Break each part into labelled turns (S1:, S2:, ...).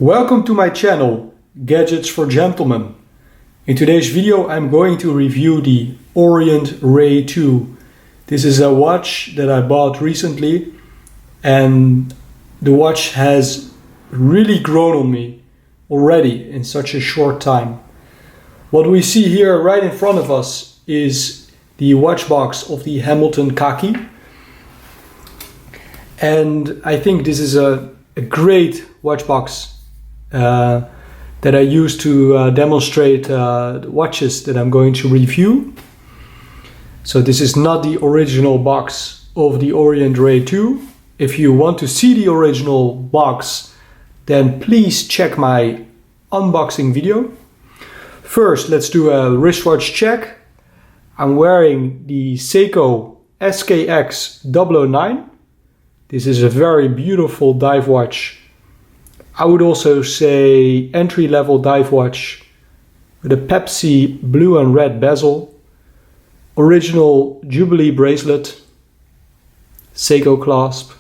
S1: Welcome to my channel, Gadgets for Gentlemen. In today's video I'm going to review the ORIENT RAY 2. This is a watch that I bought recently and the watch has really grown on me already in such a short time. What we see here right in front of us is the watch box of the Hamilton Khaki. And I think this is a great watch box that I use to demonstrate the watches that I'm going to review. So this is not the original box of the ORIENT RAY 2. If you want to see the original box, then please check my unboxing video. First, let's do a wristwatch check. I'm wearing the Seiko SKX009. This is a very beautiful dive watch. I would also say entry-level dive watch with a Pepsi blue and red bezel, original Jubilee bracelet, Seiko clasp,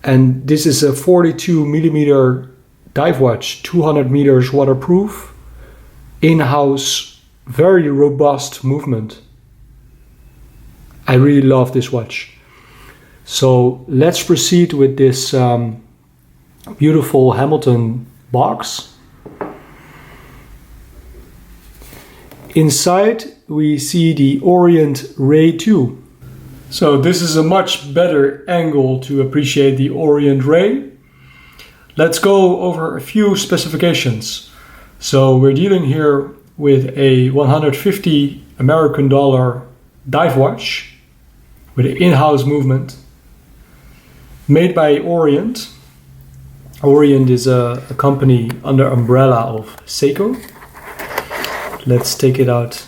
S1: and this is a 42mm dive watch, 200 meters waterproof, in-house, very robust movement. I really love this watch. So let's proceed with this beautiful Hamilton box. Inside we see the ORIENT RAY 2. So this is a much better angle to appreciate the ORIENT RAY. Let's go over a few specifications. So we're dealing here with a $150 American dive watch with an in-house movement made by ORIENT. ORIENT is a company under umbrella of Seiko. Let's take it out.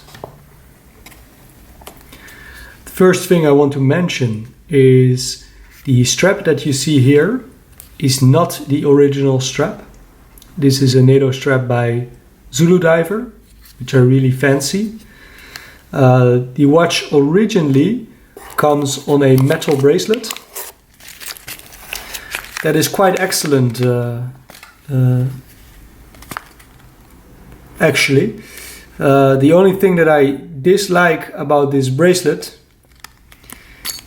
S1: The first thing I want to mention is the strap that you see here is not the original strap. This is a NATO strap by Zulu Diver, which are really fancy. The watch originally comes on a metal bracelet. That is quite excellent, actually. The only thing that I dislike about this bracelet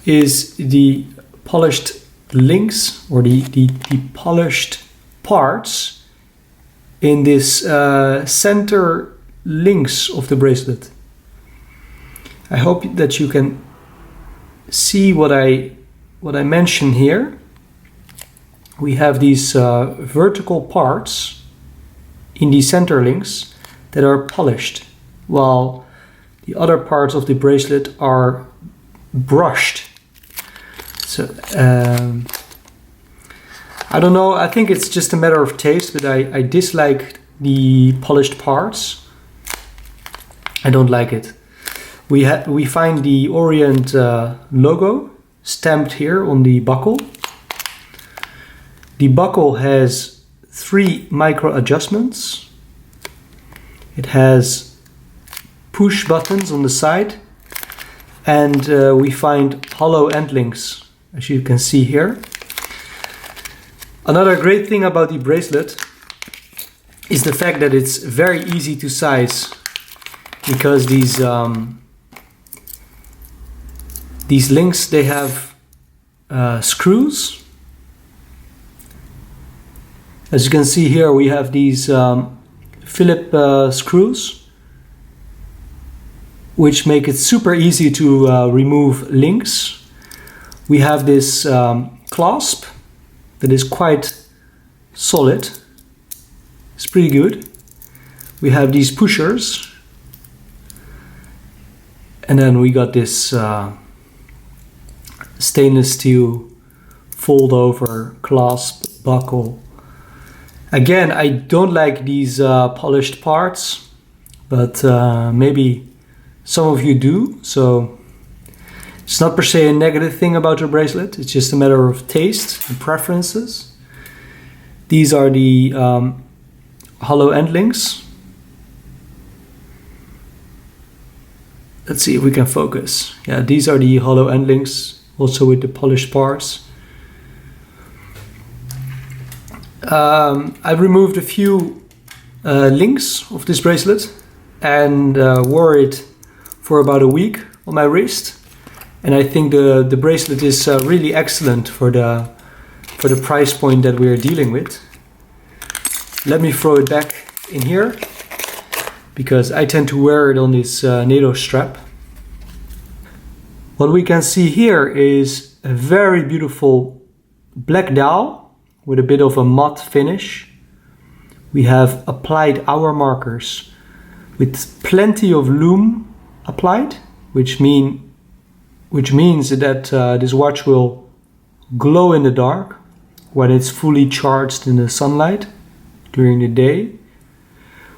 S1: is the polished links or the polished parts in this center links of the bracelet. I hope that you can see what I mention here. We have these vertical parts in the center links that are polished, while the other parts of the bracelet are brushed. So I don't know, I think it's just a matter of taste, but I dislike the polished parts. I don't like it. We find the ORIENT logo stamped here on the buckle. The buckle has 3 micro adjustments. It has push buttons on the side, and we find hollow end links, as you can see here. Another great thing about the bracelet is the fact that it's very easy to size, because these links, they have screws. As you can see here, we have these Phillips screws, which make it super easy to remove links. We have this clasp that is quite solid. It's pretty good. We have these pushers, and then we got this stainless steel fold over clasp buckle. Again, I don't like these polished parts, but maybe some of you do. So it's not per se a negative thing about your bracelet. It's just a matter of taste and preferences. These are the hollow end links. Let's see if we can focus. Yeah, these are the hollow end links, also with the polished parts. I removed a few links of this bracelet and wore it for about a week on my wrist, and I think the bracelet is really excellent for the price point that we are dealing with. Let me throw it back in here because I tend to wear it on this NATO strap. What we can see here is a very beautiful black dial with a bit of a matte finish. We have applied hour markers with plenty of lume applied, which means that this watch will glow in the dark when it's fully charged in the sunlight during the day.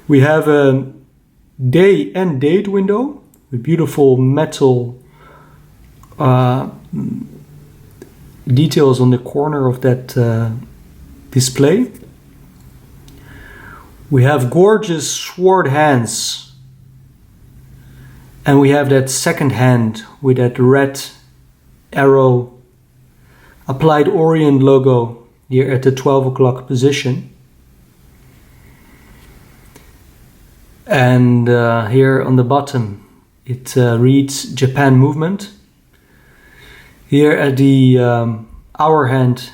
S1: We have a day and date window with beautiful metal details on the corner of that display. We have gorgeous sword hands, and we have that second hand with that red arrow applied Orient logo here at the 12 o'clock position. And here on the bottom it reads Japan movement. Here at the hour hand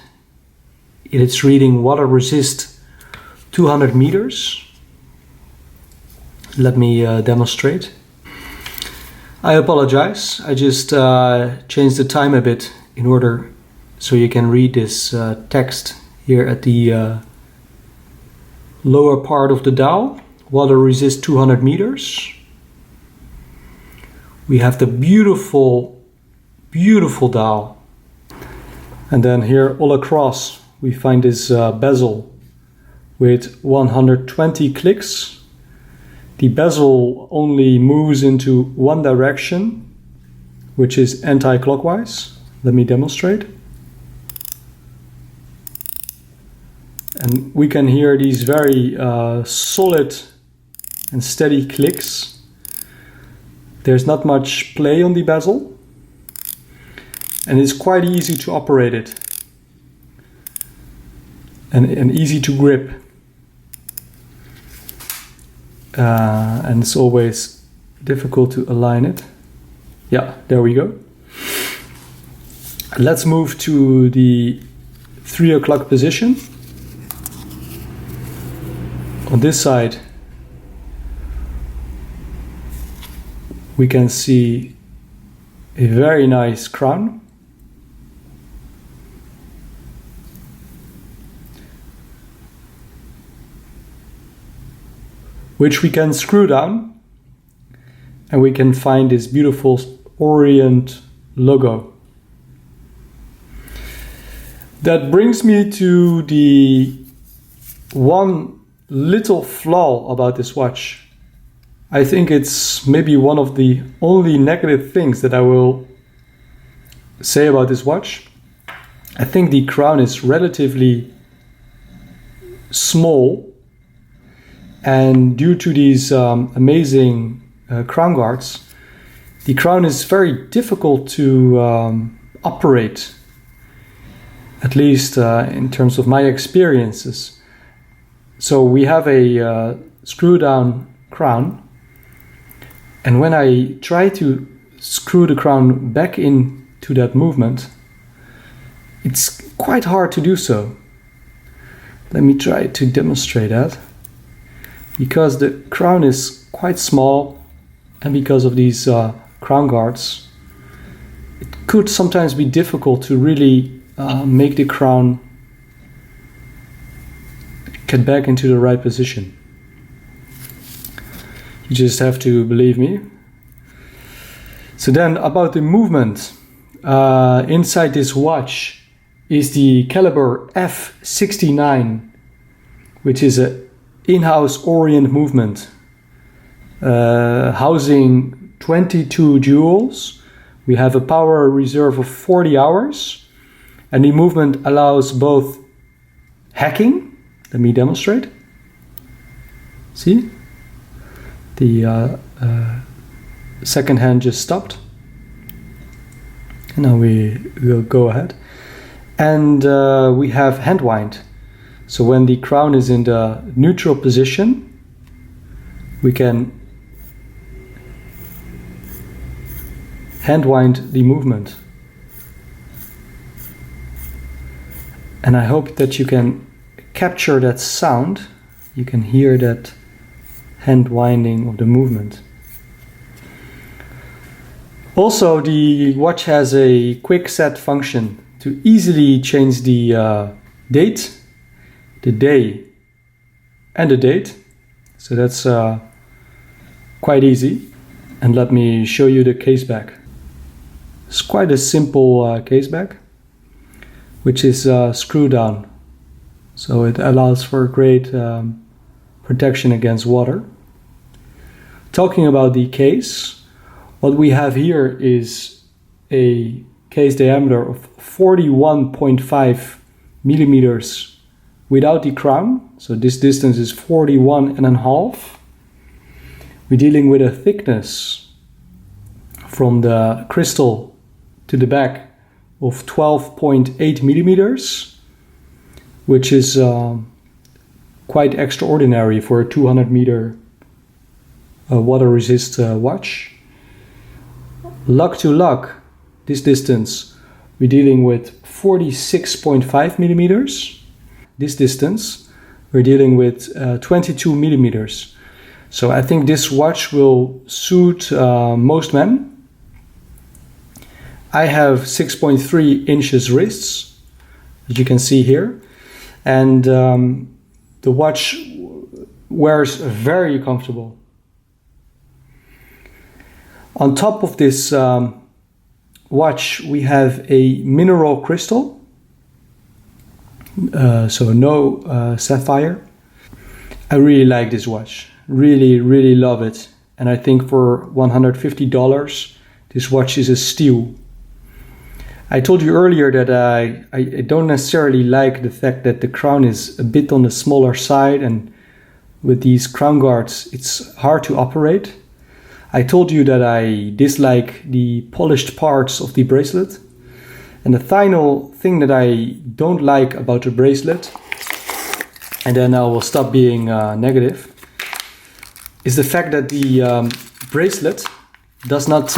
S1: it's reading water resist 200 meters. Let me demonstrate. I apologize, I just changed the time a bit in order so you can read this text here at the lower part of the dial. Water resist 200 meters. We have the beautiful dial. And then here all across we find this bezel with 120 clicks. The bezel only moves into one direction, which is anti-clockwise. Let me demonstrate. And we can hear these very solid and steady clicks. There's not much play on the bezel, and it's quite easy to operate it and easy to grip. And it's always difficult to align it. Yeah, there we go. Let's move to the 3 o'clock position. On this side we can see a very nice crown. Which we can screw down, and we can find this beautiful Orient logo. That brings me to the one little flaw about this watch. I think it's maybe one of the only negative things that I will say about this watch. I think the crown is relatively small, and due to these amazing crown guards, the crown is very difficult to operate, at least in terms of my experiences. So we have a screw down crown, and when I try to screw the crown back into that movement, it's quite hard to do so. Let me try to demonstrate that. Because the crown is quite small, and because of these crown guards, it could sometimes be difficult to really make the crown get back into the right position. You just have to believe me. So then about the movement, inside this watch is the caliber F69, which is a in-house Orient movement, housing 22 jewels. We have a power reserve of 40 hours, and the movement allows both hacking. Let me demonstrate. See? The second hand just stopped. And now we will go ahead. And we have hand wind. So when the crown is in the neutral position, we can hand wind the movement. And I hope that you can capture that sound. You can hear that hand winding of the movement. Also, the watch has a quick set function to easily change the date, the day, and the date. So that's quite easy. And let me show you the case back. It's quite a simple case back, which is screw down. So it allows for great protection against water. Talking about the case, what we have here is a case diameter of 41.5 millimeters without the crown. So this distance is 41.5. We're dealing with a thickness from the crystal to the back of 12.8 millimeters, which is quite extraordinary for a 200-meter water-resist watch. Lug to lug, this distance, we're dealing with 46.5 millimeters. This distance, we're dealing with 22 millimeters. So I think this watch will suit most men. I have 6.3 inches wrists, as you can see here. And the watch wears very comfortable. On top of this watch, we have a mineral crystal, so no sapphire. I really like this watch, really love it. And I think for $150, this watch is a steal. I told you earlier that I don't necessarily like the fact that the crown is a bit on the smaller side, and with these crown guards, it's hard to operate. I told you that I dislike the polished parts of the bracelet. And the final thing that I don't like about the bracelet, and then I will stop being negative, is the fact that the bracelet does not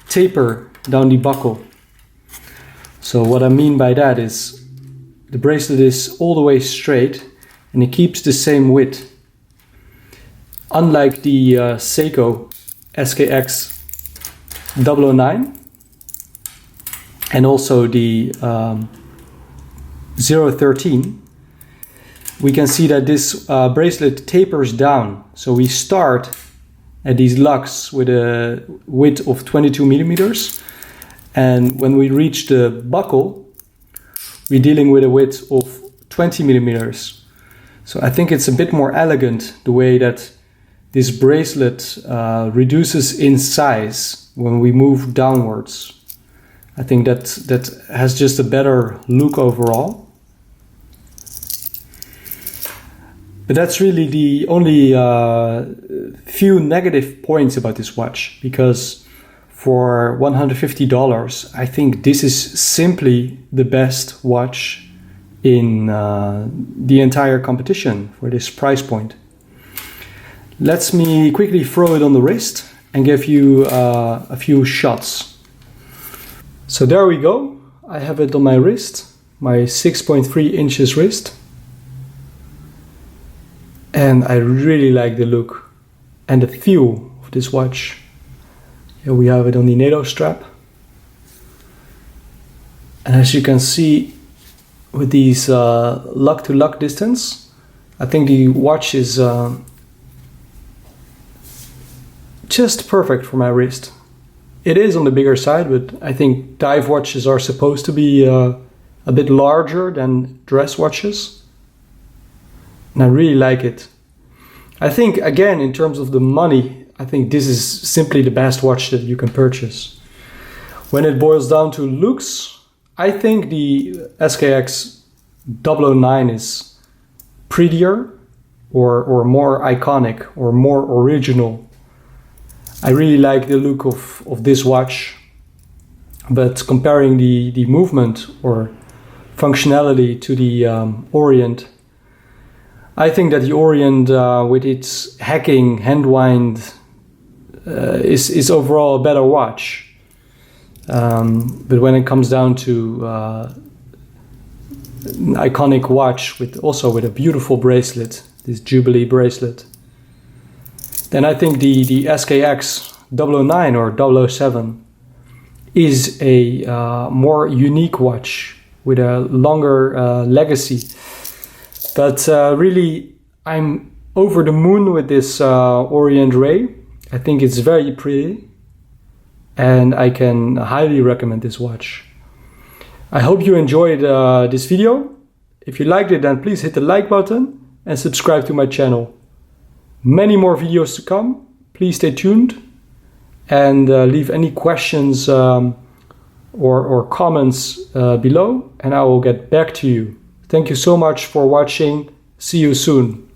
S1: taper down the buckle. So what I mean by that is the bracelet is all the way straight and it keeps the same width. Unlike the Seiko SKX 009 and also the 013, we can see that this bracelet tapers down. So we start at these lugs with a width of 22 millimeters. And when we reach the buckle, we're dealing with a width of 20 millimeters. So I think it's a bit more elegant the way that this bracelet reduces in size when we move downwards. I think that has just a better look overall. But that's really the only few negative points about this watch, because for $150, I think this is simply the best watch in the entire competition for this price point. Let me quickly throw it on the wrist and give you a few shots. So there we go. I have it on my wrist, my 6.3 inches wrist. And I really like the look and the feel of this watch. Here we have it on the NATO strap. And as you can see, with these lug to lug distance, I think the watch is just perfect for my wrist. It is on the bigger side, but I think dive watches are supposed to be a bit larger than dress watches. And I really like it. I think, again, in terms of the money, I think this is simply the best watch that you can purchase. When it boils down to looks, I think the SKX 009 is prettier or more iconic or more original. I really like the look of this watch, but comparing the movement or functionality to the Orient. I think that the Orient, with its hacking hand wind, is overall a better watch. But when it comes down to an iconic watch with a beautiful bracelet, this Jubilee bracelet, then I think the SKX 009 or 007 is a more unique watch with a longer legacy. But really, I'm over the moon with this Orient Ray. I think it's very pretty, and I can highly recommend this watch. I hope you enjoyed this video. If you liked it, then please hit the like button and subscribe to my channel. Many more videos to come. Please stay tuned and leave any questions or comments below, and I will get back to you. Thank you so much for watching. See you soon.